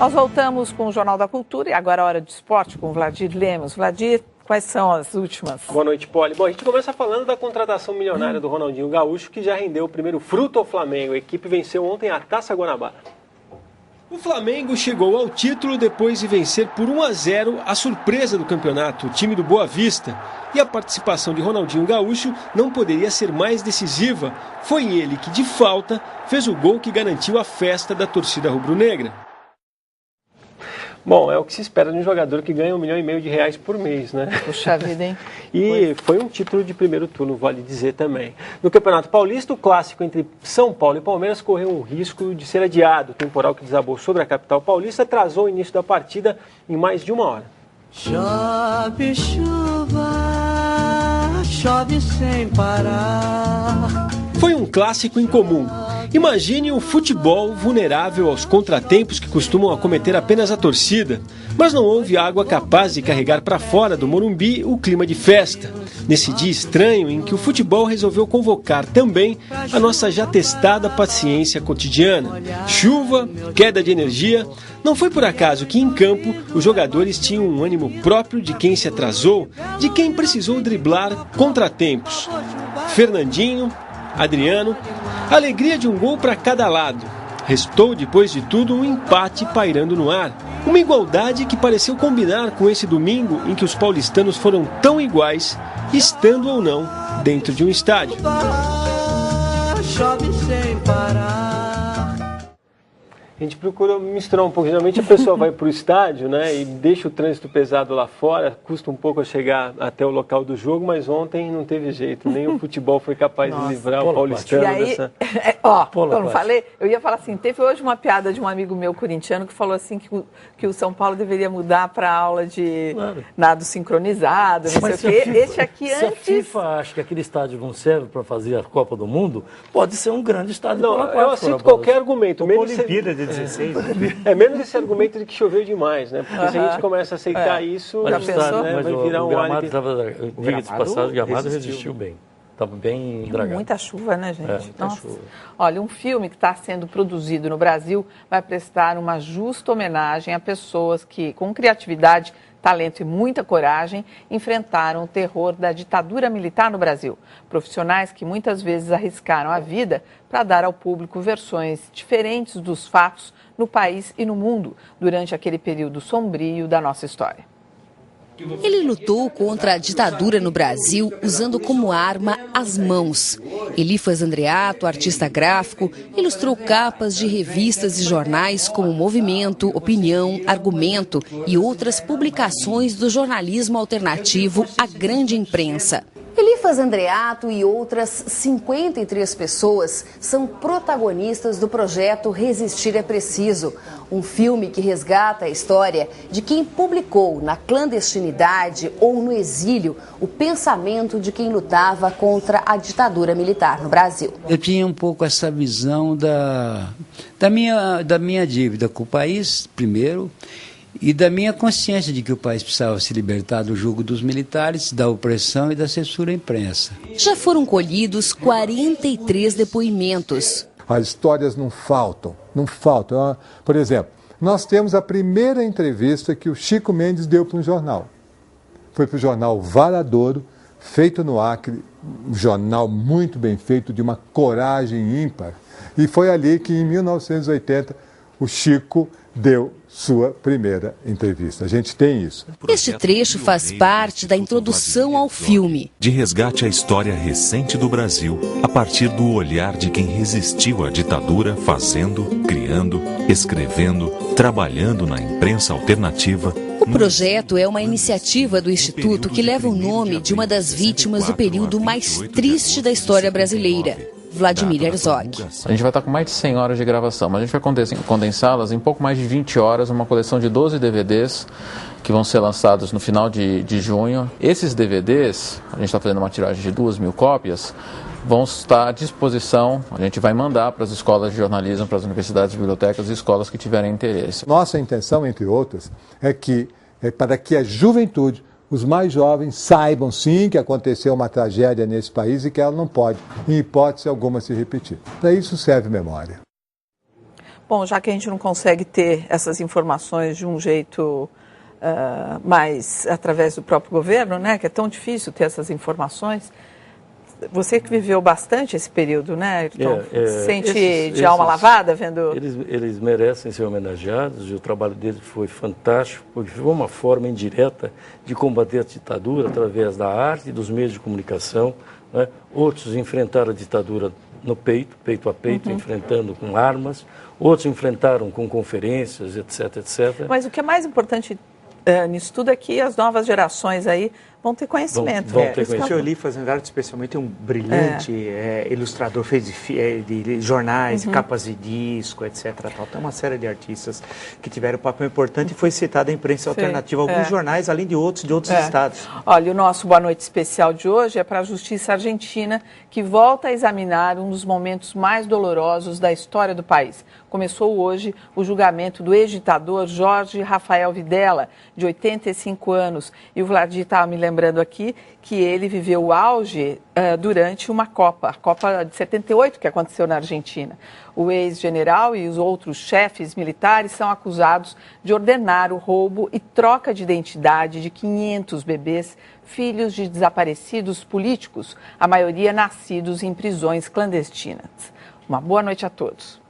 Nós voltamos com o Jornal da Cultura e agora a hora de esporte com o Vladir Lemos. Vladir, quais são as últimas? Boa noite, Poli. Bom, a gente começa falando da contratação milionária do Ronaldinho Gaúcho, que já rendeu o primeiro fruto ao Flamengo. A equipe venceu ontem a Taça Guanabara. O Flamengo chegou ao título depois de vencer por 1-0 a surpresa do campeonato, o time do Boa Vista. E a participação de Ronaldinho Gaúcho não poderia ser mais decisiva. Foi ele que, de falta, fez o gol que garantiu a festa da torcida rubro-negra. Bom, é o que se espera de um jogador que ganha R$1,5 milhão por mês, né? Puxa vida, hein? E foi um título de primeiro turno, vale dizer também. No Campeonato Paulista, o clássico entre São Paulo e Palmeiras correu um risco de ser adiado. O temporal que desabou sobre a capital paulista atrasou o início da partida em mais de 1 hora. Chove chuva, chove sem parar. Foi um clássico incomum. Imagine um futebol vulnerável aos contratempos que costumam acometer apenas a torcida. Mas não houve água capaz de carregar para fora do Morumbi o clima de festa. Nesse dia estranho em que o futebol resolveu convocar também a nossa já testada paciência cotidiana. Chuva, queda de energia. Não foi por acaso que em campo os jogadores tinham um ânimo próprio de quem se atrasou, de quem precisou driblar contratempos. Fernandinho, Adriano, a alegria de um gol para cada lado. Restou, depois de tudo, um empate pairando no ar. Uma igualdade que pareceu combinar com esse domingo em que os paulistanos foram tão iguais, estando ou não dentro de um estádio. Chove sem parar. A gente procura misturar um pouco. Geralmente a pessoa vai para o estádio, né, e deixa o trânsito pesado lá fora, custa um pouco a chegar até o local do jogo, mas ontem não teve jeito. Nem o futebol foi capaz de livrar o paulistano dessa... Eu não falei, eu ia falar assim, teve hoje uma piada de um amigo meu corintiano que falou assim que o São Paulo deveria mudar para aula de nado sincronizado, não sei o quê. Esse aqui se antes... a FIFA acha que aquele estádio não serve para fazer a Copa do Mundo, pode ser um grande estádio. Não, eu aceito qualquer argumento. Uma Olimpíada de 16. Menos esse argumento de que choveu demais, né? Porque se a gente começa a aceitar isso, mas vai virar o um gramado o gramado resistiu bem. Estava bem dragado. Muita chuva, né, gente? Muita chuva. Olha, um filme que está sendo produzido no Brasil vai prestar uma justa homenagem a pessoas que, com criatividade, talento e muita coragem, enfrentaram o terror da ditadura militar no Brasil. Profissionais que muitas vezes arriscaram a vida para dar ao público versões diferentes dos fatos no país e no mundo durante aquele período sombrio da nossa história. Ele lutou contra a ditadura no Brasil usando como arma as mãos. Elifas Andreato, artista gráfico, ilustrou capas de revistas e jornais como Movimento, Opinião, Argumento e outras publicações do jornalismo alternativo à grande imprensa. Elifas Andreato e outras 53 pessoas são protagonistas do projeto Resistir é Preciso, um filme que resgata a história de quem publicou na clandestinidade ou no exílio o pensamento de quem lutava contra a ditadura militar no Brasil. Eu tinha um pouco essa visão da minha dívida com o país, primeiro, e da minha consciência de que o país precisava se libertar do jugo dos militares, da opressão e da censura à imprensa. Já foram colhidos 43 depoimentos. As histórias não faltam. Por exemplo, nós temos a primeira entrevista que o Chico Mendes deu para um jornal. Foi para o jornal Varadouro, feito no Acre, um jornal muito bem feito, de uma coragem ímpar. E foi ali que, em 1980, o Chico deu sua primeira entrevista. A gente tem isso. Este trecho faz parte da introdução ao filme. De resgate à história recente do Brasil, a partir do olhar de quem resistiu à ditadura, fazendo, criando, escrevendo, trabalhando na imprensa alternativa. O projeto é uma iniciativa do Instituto que leva o nome de uma das vítimas do período mais triste da história brasileira, Vladimir Herzog. A gente vai estar com mais de 100 horas de gravação, mas a gente vai condensá-las em pouco mais de 20 horas, uma coleção de 12 DVDs que vão ser lançados no final de junho. Esses DVDs, a gente está fazendo uma tiragem de 2.000 cópias, vão estar à disposição, a gente vai mandar para as escolas de jornalismo, para as universidades, bibliotecas e escolas que tiverem interesse. Nossa intenção, entre outras, é para que a juventude, os mais jovens, saibam sim que aconteceu uma tragédia nesse país e que ela não pode, em hipótese alguma, se repetir. Para isso serve memória. Bom, já que a gente não consegue ter essas informações de um jeito mais através do próprio governo, né, que é tão difícil ter essas informações, você que viveu bastante esse período, né, Ayrton? Sente de alma lavada vendo... Eles merecem ser homenageados e o trabalho deles foi fantástico, porque foi uma forma indireta de combater a ditadura através da arte e dos meios de comunicação, né? Outros enfrentaram a ditadura no peito, peito a peito, enfrentando com armas. Outros enfrentaram com conferências, etc, etc. Mas o que é mais importante nisso tudo é que as novas gerações aí vão ter conhecimento. Vão ter conhecimento. O senhor Lee Fazendato, especialmente, um brilhante ilustrador, fez de jornais, capas de disco, etc. Tal. Tem uma série de artistas que tiveram um papel importante e foi citada a imprensa alternativa, alguns jornais, além de outros estados. Olha, o nosso Boa Noite especial de hoje é para a Justiça Argentina, que volta a examinar um dos momentos mais dolorosos da história do país. Começou hoje o julgamento do ex-ditador Jorge Rafael Videla, de 85 anos. E o Vladir estava me lembrando aqui que ele viveu o auge durante uma Copa, a Copa de 78, que aconteceu na Argentina. O ex-general e os outros chefes militares são acusados de ordenar o roubo e troca de identidade de 500 bebês, filhos de desaparecidos políticos, a maioria nascidos em prisões clandestinas. Uma boa noite a todos.